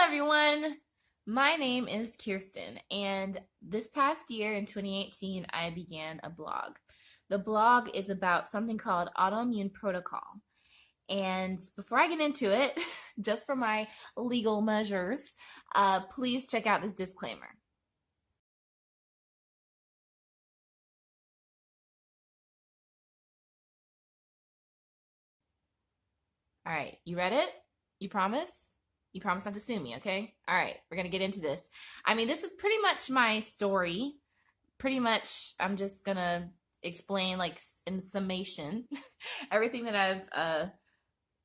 everyone. My name is Kirsten, and this past year in 2018, I began a blog. The blog is about something called Autoimmune Protocol. And before I get into it, just for my legal measures, please check out this disclaimer. All right, you read it? You promise? You promise not to sue me, okay? All right, we're going to get into this. I mean, this is pretty much my story. Pretty much, I'm just going to explain, like, in summation, everything that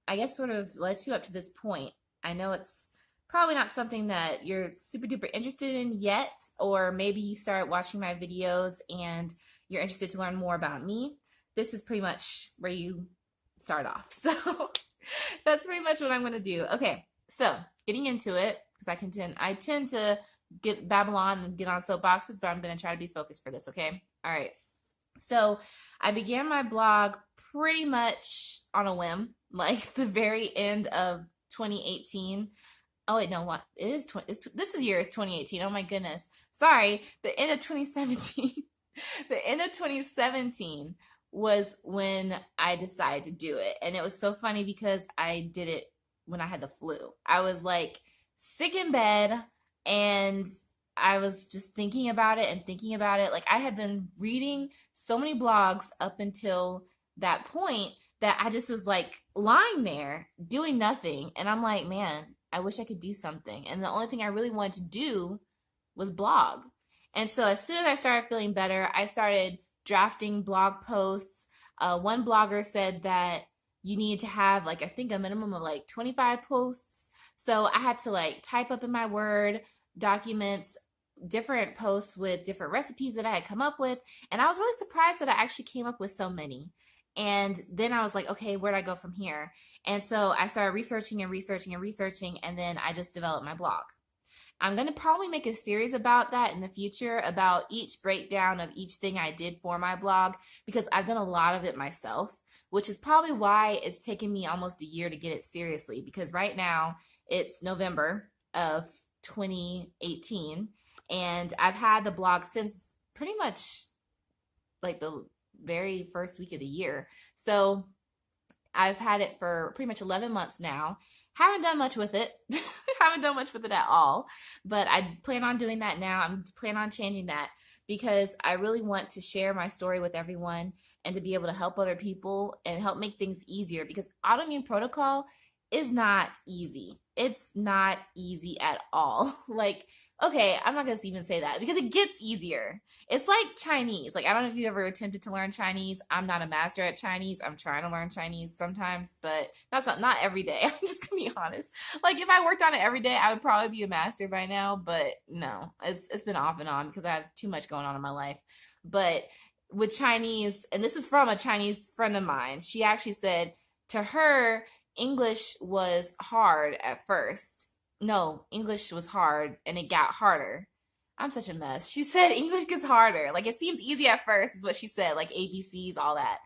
I guess, sort of led you up to this point. I know it's probably not something that you're super duper interested in yet, or maybe you start watching my videos and you're interested to learn more about me. This is pretty much where you start off. So that's pretty much what I'm going to do. Okay, so getting into it, because I tend to get Babylon and get on soapboxes, but I'm going to try to be focused for this, okay? All right. So I began my blog pretty much on a whim, like the very end of 2018. Oh wait, no, what? It is this year is 2018. Oh my goodness. Sorry, the end of 2017. The end of 2017 was when I decided to do it. And it was so funny because I did it when I had the flu. I was like sick in bed and I was just thinking about it and thinking about it. Like I had been reading so many blogs up until that point that I just was like lying there doing nothing. And I'm like, man, I wish I could do something. And the only thing I really wanted to do was blog. And so as soon as I started feeling better, I started drafting blog posts. One blogger said that you need to have like, I think a minimum of like 25 posts. So I had to like type up in my Word documents different posts with different recipes that I had come up with. And I was really surprised that I actually came up with so many. And then I was like, okay, where'd I go from here? And so I started researching and researching and researching, and then I just developed my blog. I'm going to probably make a series about that in the future, about each breakdown of each thing I did for my blog, because I've done a lot of it myself, which is probably why it's taken me almost a year to get it seriously, because right now it's November of 2018, and I've had the blog since pretty much like the very first week of the year. So I've had it for pretty much 11 months now. Haven't done much with it. Haven't done much with it at all. But I plan on doing that now. I'm plan on changing that because I really want to share my story with everyone and to be able to help other people and help make things easier, because autoimmune protocol is not easy. It's not easy at all. Like, okay, I'm not going to even say that because it gets easier. It's like Chinese. Like, I don't know if you ever attempted to learn Chinese. I'm not a master at Chinese. I'm trying to learn Chinese sometimes, but that's not every day. I'm just going to be honest. Like, if I worked on it every day, I would probably be a master by now, but no, it's been off and on because I have too much going on in my life. But with Chinese, and this is from a Chinese friend of mine, she actually said to her, English was hard at first. No, English was hard and it got harder. I'm such a mess. She said English gets harder. Like it seems easy at first is what she said, like ABCs, all that.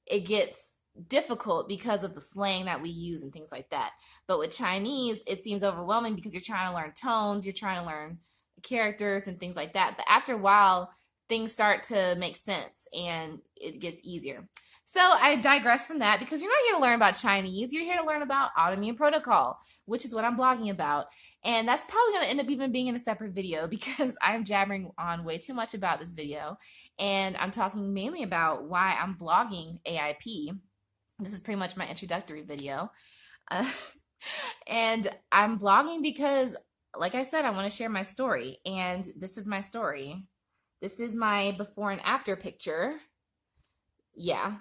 It gets difficult because of the slang that we use and things like that. But with Chinese, it seems overwhelming because you're trying to learn tones, you're trying to learn characters and things like that. But after a while, things start to make sense and it gets easier. So I digress from that because you're not here to learn about Chinese. You're here to learn about autoimmune protocol, which is what I'm blogging about. And that's probably going to end up even being in a separate video because I'm jabbering on way too much about this video. And I'm talking mainly about why I'm blogging AIP. This is pretty much my introductory video. And I'm blogging because, like I said, I want to share my story. And this is my story. This is my before and after picture. Yeah.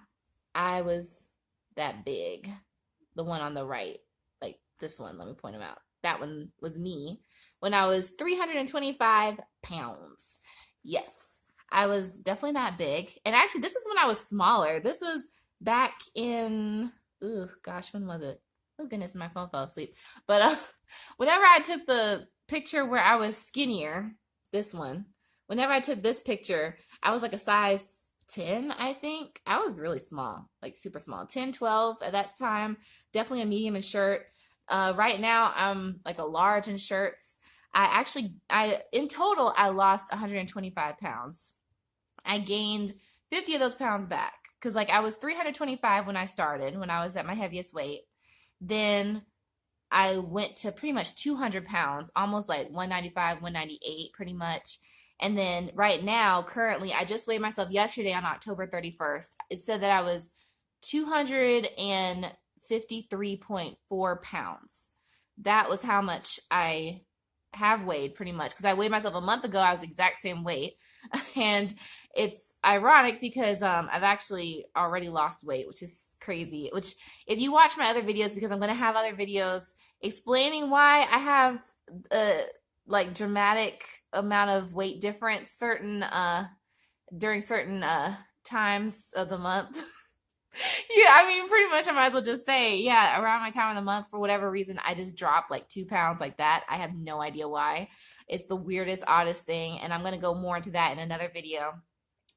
I was that big. The one on the right, like this one, let me point them out. That one was me when I was 325 pounds. Yes, I was definitely that big. And actually, this is when I was smaller. This was back in, oh gosh, when was it? Oh goodness, my phone fell asleep. But whenever I took the picture where I was skinnier, this one, whenever I took this picture, I was like a size 10, I think. I was really small, like super small. 10, 12 at that time. Definitely a medium in shirt. Right now I'm like a large in shirts. I in total I lost 125 pounds. I gained 50 of those pounds back because like I was 325 when I started, when I was at my heaviest weight. Then I went to pretty much 200 pounds, almost like 195, 198, pretty much. And then right now, currently, I just weighed myself yesterday on October 31st. It said that I was 253.4 pounds. That was how much I have weighed pretty much because I weighed myself a month ago. I was the exact same weight. And it's ironic because I've actually already lost weight, which is crazy. Which, if you watch my other videos, because I'm going to have other videos explaining why I have like dramatic amount of weight difference during certain times of the month. Yeah, I mean, pretty much I might as well just say, yeah, around my time of the month, for whatever reason, I just dropped like 2 pounds like that. I have no idea why. It's the weirdest, oddest thing, and I'm going to go more into that in another video.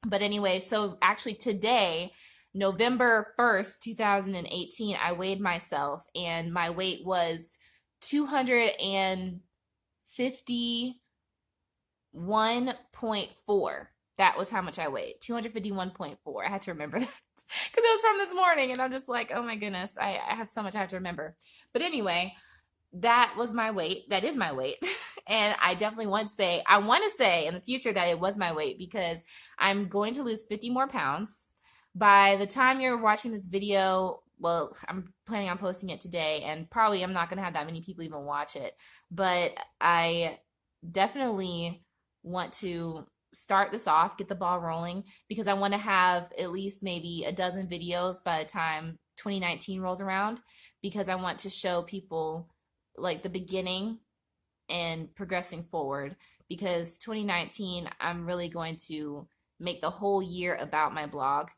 But anyway, so actually today, November 1st, 2018, I weighed myself, and my weight was 251.4. That was how much I weighed, 251.4. I had to remember that because it was from this morning, and I'm just like, oh my goodness, I have so much I have to remember. But anyway, that was my weight. That is my weight. And I definitely want to say in the future that it was my weight because I'm going to lose 50 more pounds. By the time you're watching this video, well, I'm planning on posting it today, and probably I'm not going to have that many people even watch it. But I definitely want to start this off, get the ball rolling, because I want to have at least maybe a dozen videos by the time 2019 rolls around, because I want to show people like the beginning and progressing forward, because 2019 I'm really going to make the whole year about my blog.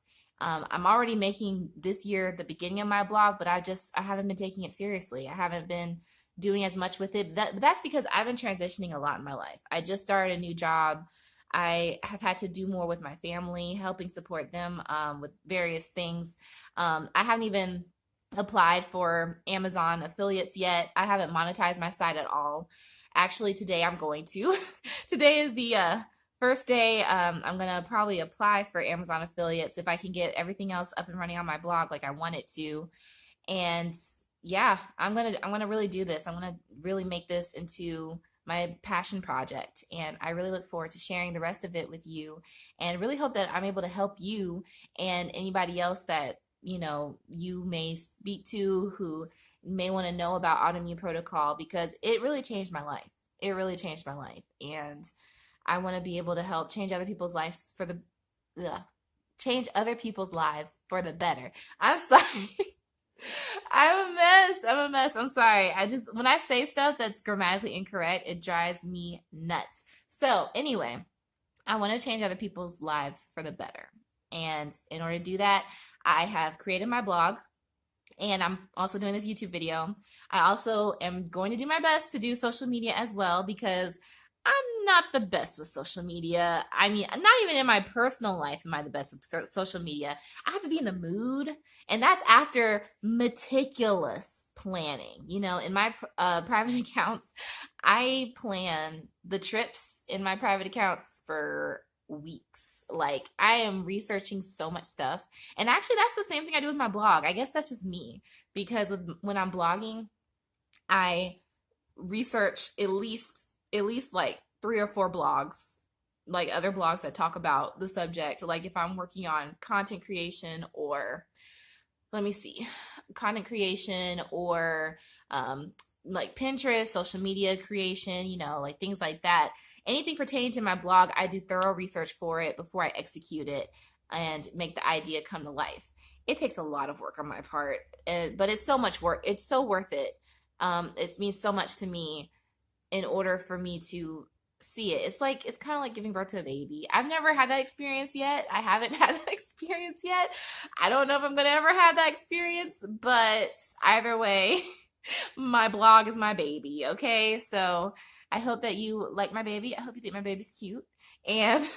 I'm already making this year the beginning of my blog, but I haven't been taking it seriously. I haven't been doing as much with it. That's because I've been transitioning a lot in my life. I just started a new job. I have had to do more with my family, helping support them with various things. I haven't even applied for Amazon affiliates yet. I haven't monetized my site at all. Actually, today I'm going to. Today is the first day. I'm gonna probably apply for Amazon affiliates if I can get everything else up and running on my blog like I want it to. And yeah, I'm gonna really do this. I'm gonna really make this into my passion project, and I really look forward to sharing the rest of it with you, and really hope that I'm able to help you and anybody else that you may speak to who may want to know about autoimmune protocol, because it really changed my life. It really changed my life, and I want to be able to help change other people's lives for the change other people's lives for the better. I'm sorry. I'm a mess. I'm a mess. I'm sorry. When I say stuff that's grammatically incorrect, it drives me nuts. So anyway, I want to change other people's lives for the better. And in order to do that, I have created my blog, and I'm also doing this YouTube video. I also am going to do my best to do social media as well, because I'm not the best with social media. I mean, not even in my personal life am I the best with social media. I have to be in the mood, and that's after meticulous planning. In my private accounts, I plan the trips in my private accounts for weeks. Like, I am researching so much stuff. And actually, that's the same thing I do with my blog. I guess that's just me, because when I'm blogging, I research at least like 3 or 4 blogs, like other blogs that talk about the subject. Like if I'm working on content creation, or content creation, or like Pinterest, social media creation, like things like that. Anything pertaining to my blog, I do thorough research for it before I execute it and make the idea come to life. It takes a lot of work on my part, but it's so much work. It's so worth it. It means so much to me in order for me to see it. It's kind of like giving birth to a baby. I've never had that experience yet. I haven't had that experience yet. I don't know if I'm going to ever have that experience, but either way, my blog is my baby, okay? So I hope that you like my baby. I hope you think my baby's cute. And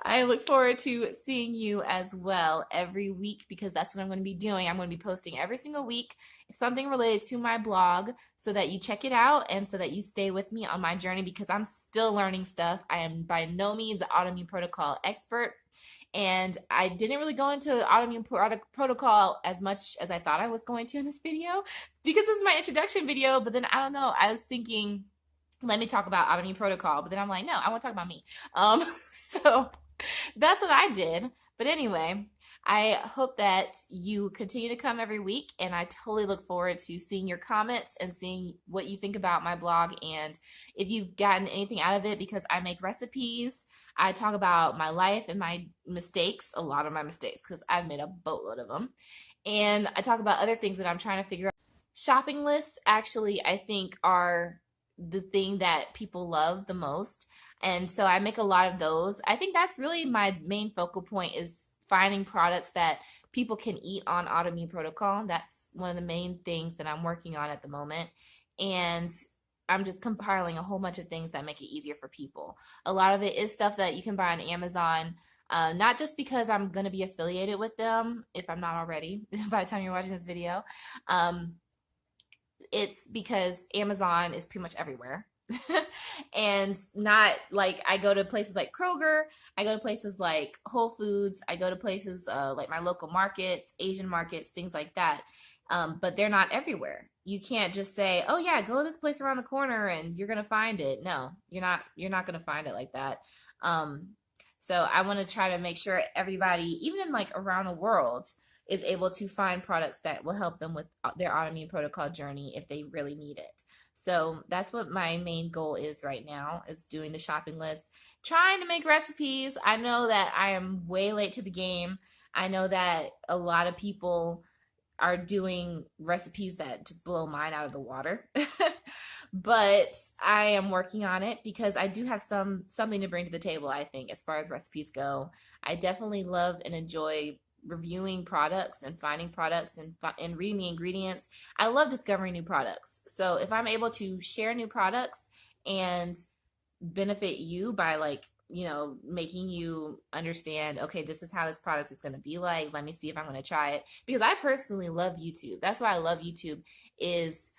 I look forward to seeing you as well every week because that's what I'm going to be doing. I'm going to be posting every single week something related to my blog so that you check it out and so that you stay with me on my journey because I'm still learning stuff. I am by no means an autoimmune protocol expert. And I didn't really go into autoimmune protocol as much as I thought I was going to in this video because this is my introduction video. But then I don't know, I was thinking, let me talk about autoimmune protocol. But then I'm like, no, I want to talk about me. So that's what I did. But anyway, I hope that you continue to come every week, and I totally look forward to seeing your comments and seeing what you think about my blog and if you've gotten anything out of it because I make recipes. I talk about my life and my mistakes, a lot of my mistakes because I've made a boatload of them. And I talk about other things that I'm trying to figure out. Shopping lists actually, I think, are the thing that people love the most. And so I make a lot of those. I think that's really my main focal point is finding products that people can eat on autoimmune protocol. That's one of the main things that I'm working on at the moment. And I'm just compiling a whole bunch of things that make it easier for people. A lot of it is stuff that you can buy on Amazon, not just because I'm going to be affiliated with them, if I'm not already, by the time you're watching this video. It's because Amazon is pretty much everywhere. And not like I go to places like Kroger, I go to places like Whole Foods, I go to places like my local markets, Asian markets, things like that. But they're not everywhere. You can't just say, oh yeah, go to this place around the corner and you're gonna find it. No, you're not gonna find it like that. So I want to try to make sure everybody, even in like around the world, is able to find products that will help them with their autoimmune protocol journey if they really need it. So that's what my main goal is right now, is doing the shopping list, trying to make recipes. I know that I am way late to the game. I know that a lot of people are doing recipes that just blow mine out of the water. But I am working on it because I do have something to bring to the table, I think, as far as recipes go. I definitely love and enjoy reviewing products and finding products and reading the ingredients. I love discovering new products. So if I'm able to share new products and benefit you by making you understand, okay, this is how this product is going to be like. Let me see if I'm going to try it. Because I personally love YouTube. That's why I love YouTube, is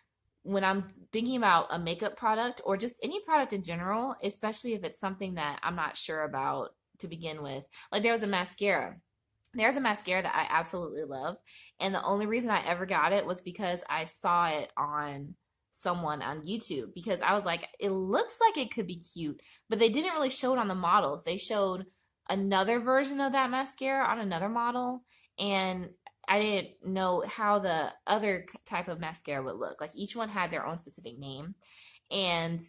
when I'm thinking about a makeup product or just any product in general, especially if it's something that I'm not sure about to begin with. Like there's a mascara that I absolutely love. And the only reason I ever got it was because I saw it on someone on YouTube, because I was like, it looks like it could be cute, but they didn't really show it on the models. They showed another version of that mascara on another model, and I didn't know how the other type of mascara would look. Like each one had their own specific name. And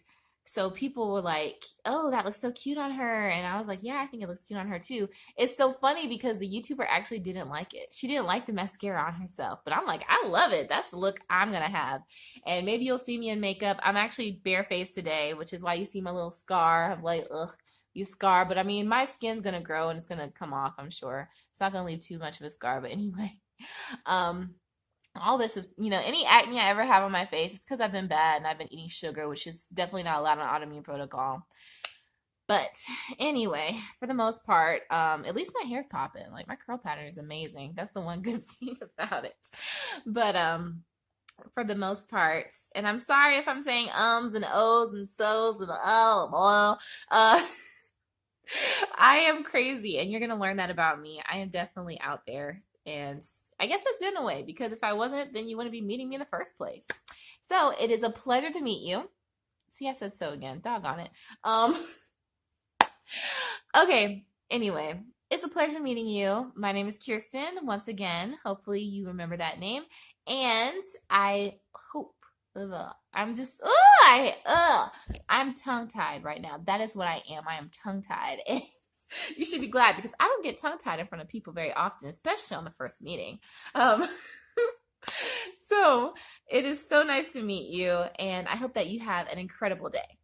so people were like, oh, that looks so cute on her. And I was like, yeah, I think it looks cute on her too. It's so funny because the YouTuber actually didn't like it. She didn't like the mascara on herself. But I'm like, I love it. That's the look I'm going to have. And maybe you'll see me in makeup. I'm actually barefaced today, which is why you see my little scar. I'm like, ugh, you scar. But I mean, my skin's going to grow and it's going to come off, I'm sure. It's not going to leave too much of a scar. But anyway, all this is, any acne I ever have on my face, it's because I've been bad and I've been eating sugar, which is definitely not allowed on autoimmune protocol. But anyway, for the most part, at least my hair's popping. Like my curl pattern is amazing. That's the one good thing about it. But for the most part, and I'm sorry if I'm saying ums and ohs and so's and I am crazy, and you're gonna learn that about me. I am definitely out there. And I guess that's good in a way, because if I wasn't, then you wouldn't be meeting me in the first place. So it is a pleasure to meet you. See, I said so again. Doggone it. Okay. Anyway, it's a pleasure meeting you. My name is Kirsten. Once again, hopefully you remember that name. And I hope. I'm tongue-tied right now. That is what I am. I am tongue-tied. You should be glad, because I don't get tongue-tied in front of people very often, especially on the first meeting. So it is so nice to meet you, and I hope that you have an incredible day.